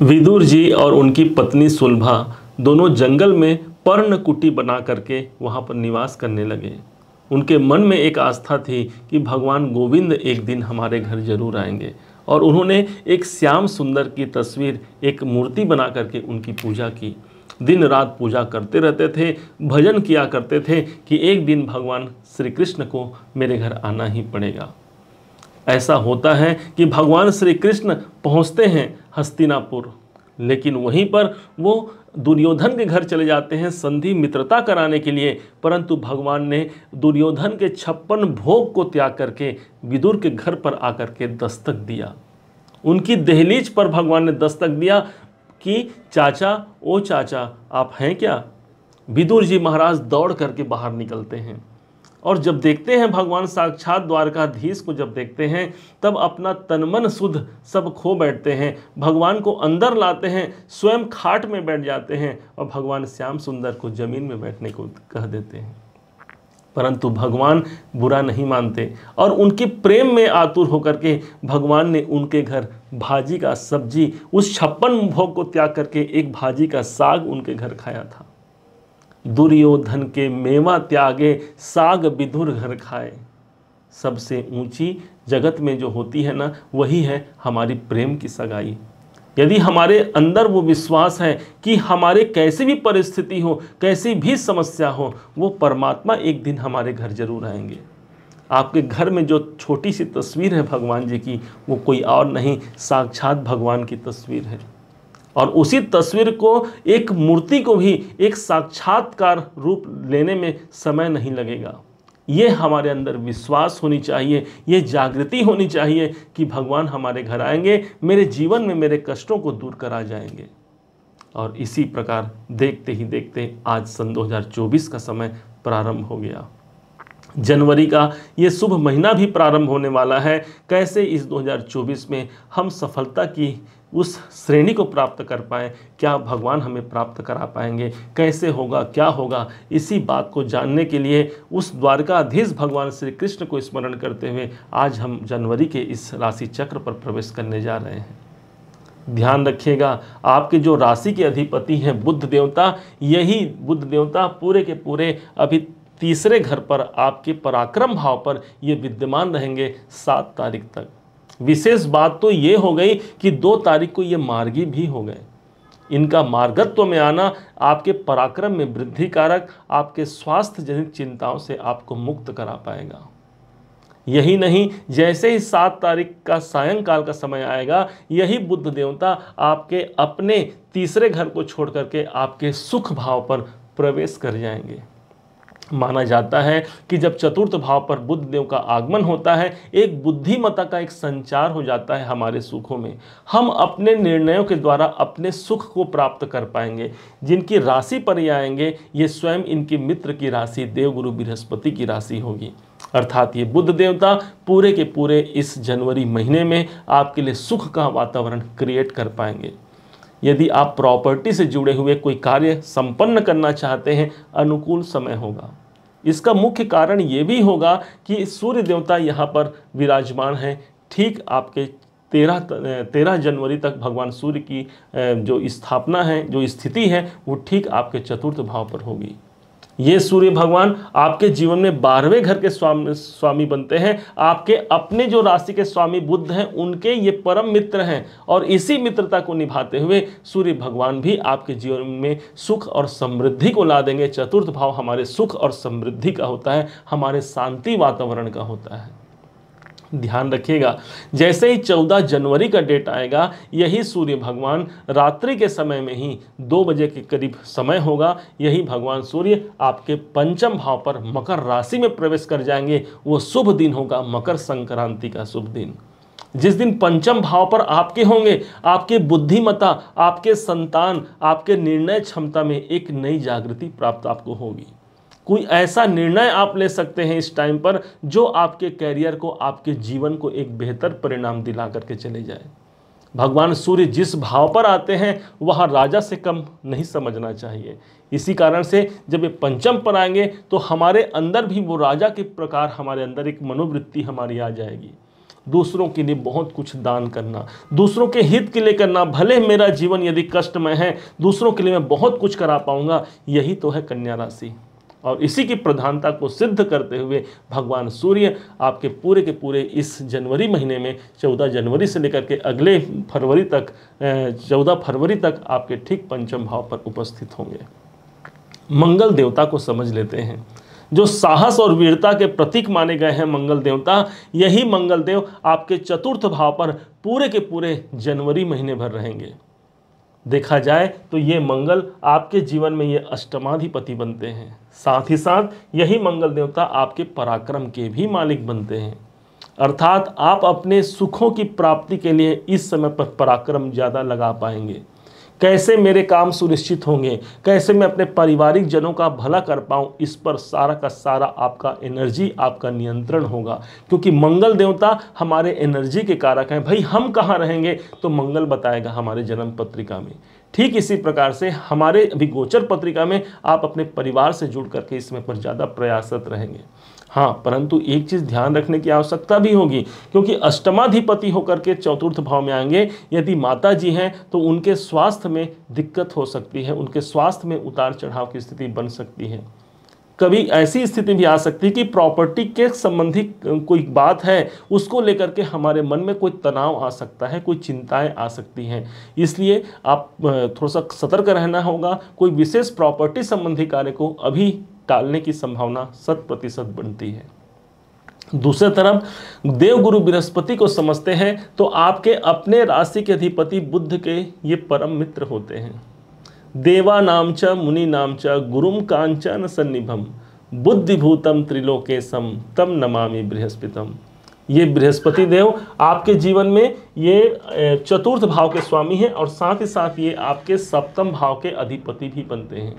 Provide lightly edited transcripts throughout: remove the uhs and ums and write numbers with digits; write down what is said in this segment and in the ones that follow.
विदुर जी और उनकी पत्नी सुलभा दोनों जंगल में पर्णकुटी बना करके वहाँ पर निवास करने लगे। उनके मन में एक आस्था थी कि भगवान गोविंद एक दिन हमारे घर जरूर आएंगे, और उन्होंने एक श्याम सुंदर की तस्वीर, एक मूर्ति बना करके उनकी पूजा की। दिन रात पूजा करते रहते थे, भजन किया करते थे कि एक दिन भगवान श्री कृष्ण को मेरे घर आना ही पड़ेगा। ऐसा होता है कि भगवान श्री कृष्ण पहुंचते हैं हस्तिनापुर, लेकिन वहीं पर वो दुर्योधन के घर चले जाते हैं संधि मित्रता कराने के लिए। परंतु भगवान ने दुर्योधन के 56 भोग को त्याग करके विदुर के घर पर आकर के दस्तक दिया। उनकी दहलीज पर भगवान ने दस्तक दिया कि चाचा, ओ चाचा, आप हैं क्या। विदुर जी महाराज दौड़ करके बाहर निकलते हैं, और जब देखते हैं भगवान साक्षात द्वारकाधीश को, जब देखते हैं तब अपना तनमन सुध सब खो बैठते हैं। भगवान को अंदर लाते हैं, स्वयं खाट में बैठ जाते हैं और भगवान श्याम सुंदर को जमीन में बैठने को कह देते हैं। परंतु भगवान बुरा नहीं मानते, और उनके प्रेम में आतुर होकर के भगवान ने उनके घर भाजी का सब्जी, उस 56 भोग को त्याग करके एक भाजी का साग उनके घर खाया था। दुर्योधन के मेवा त्यागे, साग विदुर घर खाए। सबसे ऊंची जगत में जो होती है ना, वही है हमारी प्रेम की सगाई। यदि हमारे अंदर वो विश्वास है कि हमारे कैसी भी परिस्थिति हो, कैसी भी समस्या हो, वो परमात्मा एक दिन हमारे घर जरूर आएंगे। आपके घर में जो छोटी सी तस्वीर है भगवान जी की, वो कोई और नहीं, साक्षात भगवान की तस्वीर है। और उसी तस्वीर को, एक मूर्ति को भी एक साक्षात्कार रूप लेने में समय नहीं लगेगा। ये हमारे अंदर विश्वास होनी चाहिए, ये जागृति होनी चाहिए कि भगवान हमारे घर आएंगे, मेरे जीवन में मेरे कष्टों को दूर करा जाएंगे। और इसी प्रकार देखते ही देखते आज सन 2024 का समय प्रारंभ हो गया। जनवरी का ये शुभ महीना भी प्रारंभ होने वाला है। कैसे इस 2024 में हम सफलता की उस श्रेणी को प्राप्त कर पाएँ, क्या भगवान हमें प्राप्त करा पाएंगे, कैसे होगा, क्या होगा, इसी बात को जानने के लिए उस द्वारकाधीश भगवान श्री कृष्ण को स्मरण करते हुए आज हम जनवरी के इस राशि चक्र पर प्रवेश करने जा रहे हैं। ध्यान रखिएगा, आपके जो राशि के अधिपति हैं बुध देवता, यही बुध देवता पूरे के पूरे अभी तीसरे घर पर आपके पराक्रम भाव पर ये विद्यमान रहेंगे 7 तारीख तक। विशेष बात तो ये हो गई कि 2 तारीख को ये मार्गी भी हो गए। इनका मार्गत्व में आना आपके पराक्रम में वृद्धि कारक, आपके स्वास्थ्य जनित चिंताओं से आपको मुक्त करा पाएगा। यही नहीं, जैसे ही 7 तारीख का सायंकाल का समय आएगा, यही बुध देवता आपके अपने तीसरे घर को छोड़ करके आपके सुख भाव पर प्रवेश कर जाएंगे। माना जाता है कि जब चतुर्थ भाव पर बुध देव का आगमन होता है, एक बुद्धिमत्ता का एक संचार हो जाता है हमारे सुखों में। हम अपने निर्णयों के द्वारा अपने सुख को प्राप्त कर पाएंगे। जिनकी राशि पर ये आएंगे, ये स्वयं इनकी मित्र की राशि देवगुरु बृहस्पति की राशि होगी। अर्थात ये बुध देवता पूरे के पूरे इस जनवरी महीने में आपके लिए सुख का वातावरण क्रिएट कर पाएंगे। यदि आप प्रॉपर्टी से जुड़े हुए कोई कार्य संपन्न करना चाहते हैं, अनुकूल समय होगा। इसका मुख्य कारण ये भी होगा कि सूर्य देवता यहाँ पर विराजमान हैं। ठीक आपके 13 जनवरी तक भगवान सूर्य की जो स्थापना है, जो स्थिति है, वो ठीक आपके चतुर्थ भाव पर होगी। ये सूर्य भगवान आपके जीवन में 12वें घर के स्वामी बनते हैं। आपके अपने जो राशि के स्वामी बुध हैं, उनके ये परम मित्र हैं, और इसी मित्रता को निभाते हुए सूर्य भगवान भी आपके जीवन में सुख और समृद्धि को ला देंगे। चतुर्थ भाव हमारे सुख और समृद्धि का होता है, हमारे शांति वातावरण का होता है। ध्यान रखिएगा, जैसे ही 14 जनवरी का डेट आएगा, यही सूर्य भगवान रात्रि के समय में ही 2 बजे के करीब समय होगा, यही भगवान सूर्य आपके पंचम भाव पर मकर राशि में प्रवेश कर जाएंगे। वो शुभ दिन होगा मकर संक्रांति का शुभ दिन। जिस दिन पंचम भाव पर आपके होंगे, आपके बुद्धिमत्ता, आपके संतान, आपके निर्णय क्षमता में एक नई जागृति प्राप्त आपको होगी। कोई ऐसा निर्णय आप ले सकते हैं इस टाइम पर जो आपके कैरियर को, आपके जीवन को एक बेहतर परिणाम दिला करके चले जाए। भगवान सूर्य जिस भाव पर आते हैं, वह राजा से कम नहीं समझना चाहिए। इसी कारण से जब ये पंचम पर आएंगे तो हमारे अंदर भी वो राजा के प्रकार हमारे अंदर एक मनोवृत्ति हमारी आ जाएगी। दूसरों के लिए बहुत कुछ दान करना, दूसरों के हित के लिए करना, भले मेरा जीवन यदि कष्टमय है दूसरों के लिए मैं बहुत कुछ करा पाऊंगा, यही तो है कन्या राशि। और इसी की प्रधानता को सिद्ध करते हुए भगवान सूर्य आपके पूरे के पूरे इस जनवरी महीने में 14 जनवरी से लेकर के अगले फरवरी तक 14 फरवरी तक आपके ठीक पंचम भाव पर उपस्थित होंगे। मंगल देवता को समझ लेते हैं, जो साहस और वीरता के प्रतीक माने गए हैं मंगल देवता, यही मंगल देव आपके चतुर्थ भाव पर पूरे के पूरे जनवरी महीने भर रहेंगे। देखा जाए तो ये मंगल आपके जीवन में ये अष्टमाधिपति बनते हैं, साथ ही साथ यही मंगल देवता आपके पराक्रम के भी मालिक बनते हैं। अर्थात आप अपने सुखों की प्राप्ति के लिए इस समय पर पराक्रम ज़्यादा लगा पाएंगे। कैसे मेरे काम सुनिश्चित होंगे, कैसे मैं अपने पारिवारिक जनों का भला कर पाऊं, इस पर सारा का सारा आपका एनर्जी, आपका नियंत्रण होगा, क्योंकि मंगल देवता हमारे एनर्जी के कारक हैं। भाई हम कहाँ रहेंगे तो मंगल बताएगा हमारे जन्म पत्रिका में। ठीक इसी प्रकार से हमारे अभी गोचर पत्रिका में आप अपने परिवार से जुड़ करके इसमें पर ज़्यादा प्रयासरत रहेंगे। हाँ, परंतु एक चीज़ ध्यान रखने की आवश्यकता भी होगी, क्योंकि अष्टमाधिपति होकर के चतुर्थ भाव में आएंगे। यदि माता जी हैं तो उनके स्वास्थ्य में दिक्कत हो सकती है, उनके स्वास्थ्य में उतार चढ़ाव की स्थिति बन सकती है। कभी ऐसी स्थिति भी आ सकती है कि प्रॉपर्टी के संबंधी कोई बात है, उसको लेकर के हमारे मन में कोई तनाव आ सकता है, कोई चिंताएं आ सकती हैं। इसलिए आप थोड़ा सा सतर्क रहना होगा। कोई विशेष प्रॉपर्टी संबंधी कार्य को अभी टालने की संभावना 100% बनती है। दूसरी तरफ देवगुरु बृहस्पति को समझते हैं तो आपके अपने राशि के अधिपति बुध के ये परम मित्र होते हैं। देवा नाम च मुनि नाम च गुरुम कांचन सन्निभम बुद्धिभूतम त्रिलोकेशम तम नमामि बृहस्पतिम। ये बृहस्पति देव आपके जीवन में ये चतुर्थ भाव के स्वामी हैं और साथ ही साथ ये आपके सप्तम भाव के अधिपति भी बनते हैं।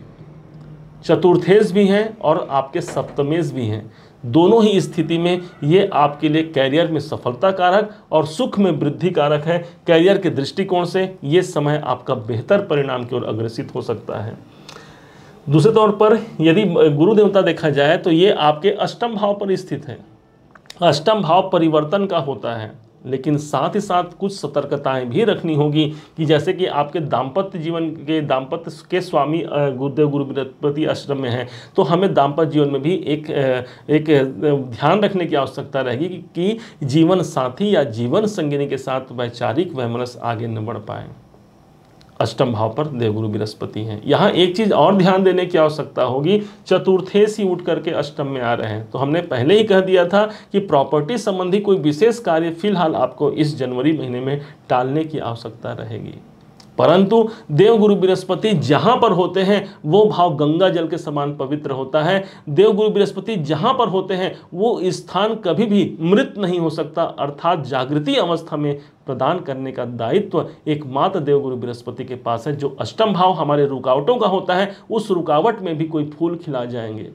चतुर्थेश भी हैं और आपके सप्तमेश भी हैं। दोनों ही स्थिति में ये आपके लिए कैरियर में सफलता कारक और सुख में वृद्धि कारक है। कैरियर के दृष्टिकोण से ये समय आपका बेहतर परिणाम की ओर अग्रसित हो सकता है। दूसरे तौर पर यदि गुरु देवता देखा जाए तो ये आपके अष्टम भाव पर स्थित है। अष्टम भाव परिवर्तन का होता है, लेकिन साथ ही साथ कुछ सतर्कताएं भी रखनी होगी कि जैसे कि आपके दाम्पत्य जीवन के दाम्पत्य के स्वामी गुरुदेव गुरु बृहस्पति अष्टम में है, तो हमें दाम्पत्य जीवन में भी एक ध्यान रखने की आवश्यकता रहेगी कि जीवन साथी या जीवन संगिनी के साथ वैचारिक वैमनस्य आगे न बढ़ पाए। अष्टम भाव पर देवगुरु बृहस्पति हैं। यहाँ एक चीज़ और ध्यान देने की आवश्यकता होगी, चतुर्थेश ही उठ करके अष्टम में आ रहे हैं। तो हमने पहले ही कह दिया था कि प्रॉपर्टी संबंधी कोई विशेष कार्य फिलहाल आपको इस जनवरी महीने में टालने की आवश्यकता रहेगी। परंतु देवगुरु बृहस्पति जहाँ पर होते हैं वो भाव गंगा जल के समान पवित्र होता है। देवगुरु बृहस्पति जहाँ पर होते हैं वो स्थान कभी भी मृत नहीं हो सकता, अर्थात जागृति अवस्था में प्रदान करने का दायित्व एकमात्र देवगुरु बृहस्पति के पास है। जो अष्टम भाव हमारे रुकावटों का होता है, उस रुकावट में भी कोई फूल खिला जाएंगे।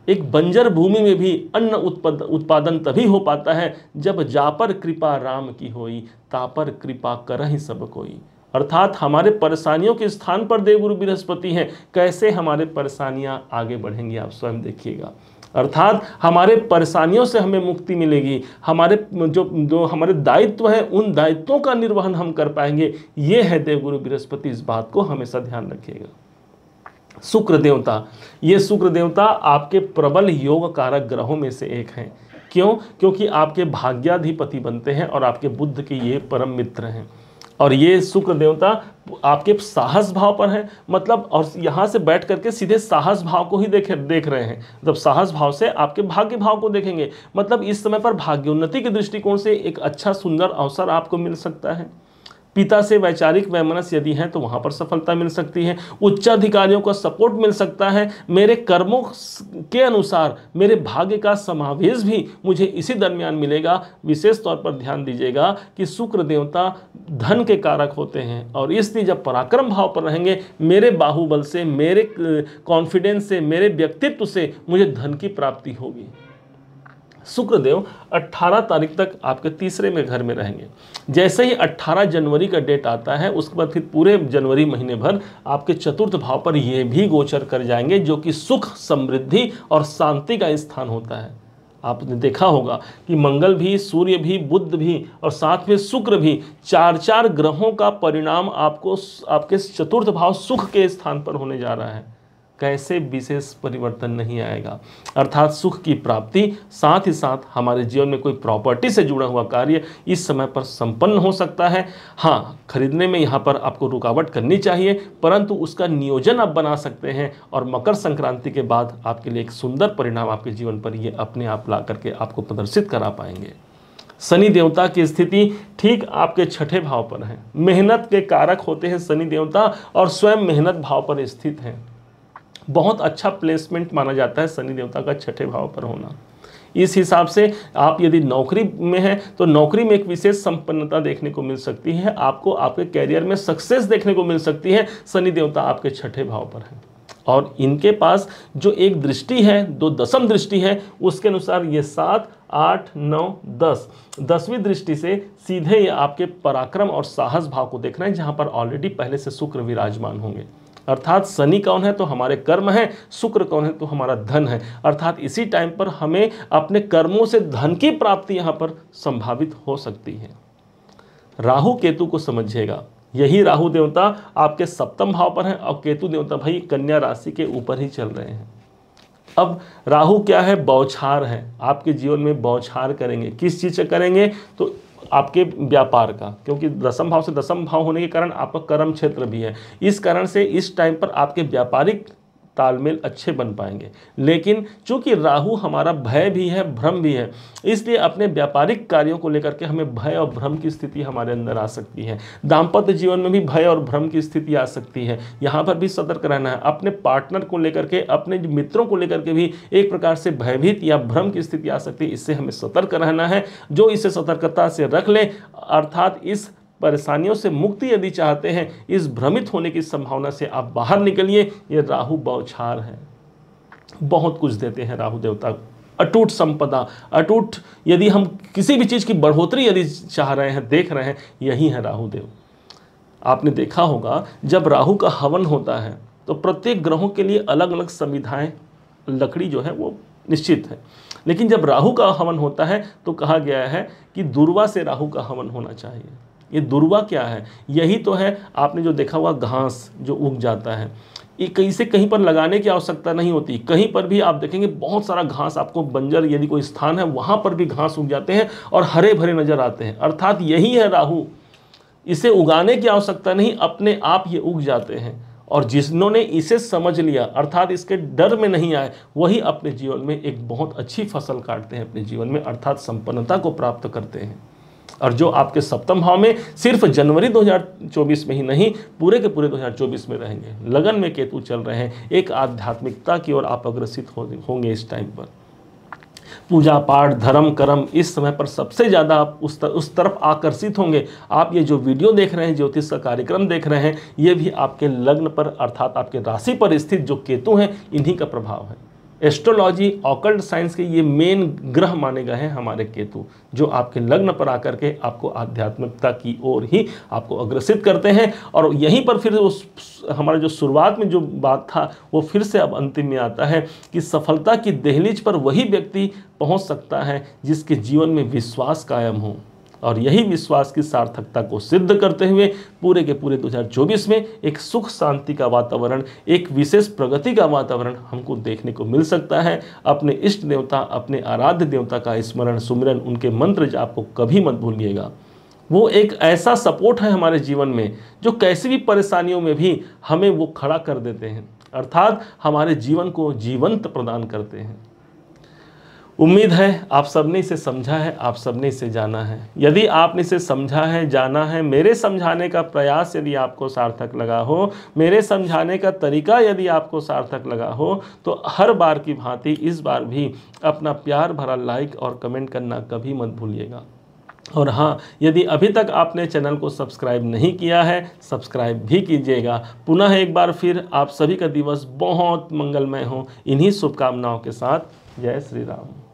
एक बंजर भूमि में भी अन्न उत्पादन तभी हो पाता है जब जापर कृपा राम की होई, तापर कृपा करहि सब कोई। अर्थात हमारे परेशानियों के स्थान पर देवगुरु बृहस्पति हैं, कैसे हमारे परेशानियां आगे बढ़ेंगी आप स्वयं देखिएगा। अर्थात हमारे परेशानियों से हमें मुक्ति मिलेगी, हमारे जो हमारे दायित्व है उन दायित्वों का निर्वहन हम कर पाएंगे। ये है देवगुरु बृहस्पति, इस बात को हमेशा ध्यान रखिएगा। शुक्र देवता, ये शुक्र देवता आपके प्रबल योग कारक ग्रहों में से एक हैं। क्यों? क्योंकि आपके भाग्याधिपति बनते हैं और आपके बुध के ये परम मित्र हैं। और ये शुक्र देवता आपके साहस भाव पर है, मतलब और यहाँ से बैठ करके सीधे साहस भाव को ही देख रहे हैं। जब साहस भाव से आपके भाग्य भाव को देखेंगे, मतलब इस समय पर भाग्योन्नति के दृष्टिकोण से एक अच्छा सुंदर अवसर आपको मिल सकता है। पिता से वैचारिक वैमनस्य यदि है तो वहाँ पर सफलता मिल सकती है। उच्चाधिकारियों का सपोर्ट मिल सकता है। मेरे कर्मों के अनुसार मेरे भाग्य का समावेश भी मुझे इसी दरमियान मिलेगा। विशेष तौर पर ध्यान दीजिएगा कि शुक्र देवता धन के कारक होते हैं और इसलिए जब पराक्रम भाव पर रहेंगे, मेरे बाहुबल से, मेरे कॉन्फिडेंस से, मेरे व्यक्तित्व से मुझे धन की प्राप्ति होगी। शुक्रदेव 18 तारीख तक आपके तीसरे में घर में रहेंगे। जैसे ही 18 जनवरी का डेट आता है, उसके बाद फिर पूरे जनवरी महीने भर आपके चतुर्थ भाव पर ये भी गोचर कर जाएंगे, जो कि सुख, समृद्धि और शांति का स्थान होता है। आपने देखा होगा कि मंगल भी, सूर्य भी, बुध भी और साथ में शुक्र भी, 4 ग्रहों का परिणाम आपको आपके चतुर्थ भाव सुख के स्थान पर होने जा रहा है। कैसे विशेष परिवर्तन नहीं आएगा, अर्थात सुख की प्राप्ति, साथ ही साथ हमारे जीवन में कोई प्रॉपर्टी से जुड़ा हुआ कार्य इस समय पर संपन्न हो सकता है। हाँ, खरीदने में यहाँ पर आपको रुकावट करनी चाहिए, परंतु उसका नियोजन आप बना सकते हैं और मकर संक्रांति के बाद आपके लिए एक सुंदर परिणाम आपके जीवन पर ये अपने आप ला करके आपको प्रदर्शित करा पाएंगे। शनि देवता की स्थिति ठीक आपके छठे भाव पर है। मेहनत के कारक होते हैं शनि देवता और स्वयं मेहनत भाव पर स्थित हैं। बहुत अच्छा प्लेसमेंट माना जाता है शनि देवता का छठे भाव पर होना। इस हिसाब से आप यदि नौकरी में हैं तो नौकरी में एक विशेष संपन्नता देखने को मिल सकती है, आपको आपके कैरियर में सक्सेस देखने को मिल सकती है। शनि देवता आपके छठे भाव पर है और इनके पास जो एक दृष्टि है, 2 दशम दृष्टि है, उसके अनुसार ये 7, 8, 9, 10 10वीं दृष्टि से सीधे ये आपके पराक्रम और साहस भाव को देख रहे हैं, जहां पर ऑलरेडी पहले से शुक्र विराजमान होंगे। अर्थात शनि कौन है तो हमारे कर्म है, शुक्र कौन है तो हमारा धन है। अर्थात इसी टाइम पर हमें अपने कर्मों से धन की प्राप्ति यहाँ पर संभावित हो सकती है। राहु केतु को समझिएगा, यही राहु देवता आपके सप्तम भाव पर है और केतु देवता भाई कन्या राशि के ऊपर ही चल रहे हैं। अब राहु क्या है, बौछार है, आपके जीवन में बौछार करेंगे। किस चीज़ से करेंगे तो आपके व्यापार का, क्योंकि दशम भाव से दशम भाव होने के कारण आपका कर्म क्षेत्र भी है। इस कारण से इस टाइम पर आपके व्यापारिक तालमेल अच्छे बन पाएंगे। लेकिन चूंकि राहु हमारा भय भी है, भ्रम भी है, इसलिए अपने व्यापारिक कार्यों को लेकर के हमें भय और भ्रम की स्थिति हमारे अंदर आ सकती है। दाम्पत्य जीवन में भी भय और भ्रम की स्थिति आ सकती है, यहाँ पर भी सतर्क रहना है। अपने पार्टनर को लेकर के, अपने मित्रों को लेकर के भी एक प्रकार से भयभीत या भ्रम की स्थिति आ सकती है। इससे हमें सतर्क रहना है। जो इसे सतर्कता से रख ले, अर्थात इस परेशानियों से मुक्ति यदि चाहते हैं, इस भ्रमित होने की संभावना से आप बाहर निकलिए। ये राहु बौछार है, बहुत कुछ देते हैं राहु देवता। अटूट संपदा, अटूट, यदि हम किसी भी चीज़ की बढ़ोतरी यदि चाह रहे हैं, देख रहे हैं, यही है राहु देव। आपने देखा होगा जब राहु का हवन होता है तो प्रत्येक ग्रहों के लिए अलग अलग संविधाएं, लकड़ी जो है वो निश्चित है। लेकिन जब राहु का हवन होता है तो कहा गया है कि दुर्वा से राहु का हवन होना चाहिए। ये दुर्वा क्या है? यही तो है, आपने जो देखा हुआ घास जो उग जाता है, ये कहीं से कहीं पर लगाने की आवश्यकता नहीं होती। कहीं पर भी आप देखेंगे बहुत सारा घास, आपको बंजर यदि कोई स्थान है वहाँ पर भी घास उग जाते हैं और हरे भरे नजर आते हैं। अर्थात यही है राहु, इसे उगाने की आवश्यकता नहीं, अपने आप ये उग जाते हैं। और जिन्होंने इसे समझ लिया, अर्थात इसके डर में नहीं आए, वही अपने जीवन में एक बहुत अच्छी फसल काटते हैं अपने जीवन में, अर्थात संपन्नता को प्राप्त करते हैं। और जो आपके सप्तम भाव में सिर्फ जनवरी 2024 में ही नहीं, पूरे के पूरे 2024 में रहेंगे। लगन में केतु चल रहे हैं, एक आध्यात्मिकता की ओर आप अग्रसित होंगे। इस टाइम पर पूजा पाठ, धर्म, कर्म, इस समय पर सबसे ज़्यादा आप उस तरफ आकर्षित होंगे। आप ये जो वीडियो देख रहे हैं, ज्योतिष का कार्यक्रम देख रहे हैं, ये भी आपके लग्न पर, अर्थात आपके राशि पर स्थित जो केतु हैं, इन्हीं का प्रभाव है। एस्ट्रोलॉजी, ऑकल्ट साइंस के ये मेन ग्रह माने गए हैं हमारे केतु, जो आपके लग्न पर आकर के आपको आध्यात्मिकता की ओर ही आपको अग्रसित करते हैं। और यहीं पर फिर हमारा जो शुरुआत में जो बात था वो फिर से अब अंतिम में आता है कि सफलता की दहलीज पर वही व्यक्ति पहुंच सकता है जिसके जीवन में विश्वास कायम हो। और यही विश्वास की सार्थकता को सिद्ध करते हुए पूरे के पूरे 2024 में एक सुख शांति का वातावरण, एक विशेष प्रगति का वातावरण हमको देखने को मिल सकता है। अपने इष्ट देवता, अपने आराध्य देवता का स्मरण, सुमिरन, उनके मंत्र जाप को कभी मत भूलिएगा। वो एक ऐसा सपोर्ट है हमारे जीवन में जो कैसी भी परेशानियों में भी हमें वो खड़ा कर देते हैं, अर्थात हमारे जीवन को जीवंत प्रदान करते हैं। उम्मीद है आप सबने इसे समझा है, आप सबने इसे जाना है। यदि आपने इसे समझा है, जाना है, मेरे समझाने का प्रयास यदि आपको सार्थक लगा हो, मेरे समझाने का तरीका यदि आपको सार्थक लगा हो, तो हर बार की भांति इस बार भी अपना प्यार भरा लाइक और कमेंट करना कभी मत भूलिएगा। और हाँ, यदि अभी तक आपने चैनल को सब्सक्राइब नहीं किया है, सब्सक्राइब भी कीजिएगा। पुनः एक बार फिर आप सभी का दिवस बहुत मंगलमय हो, इन्हीं शुभकामनाओं के साथ। जय श्री राम।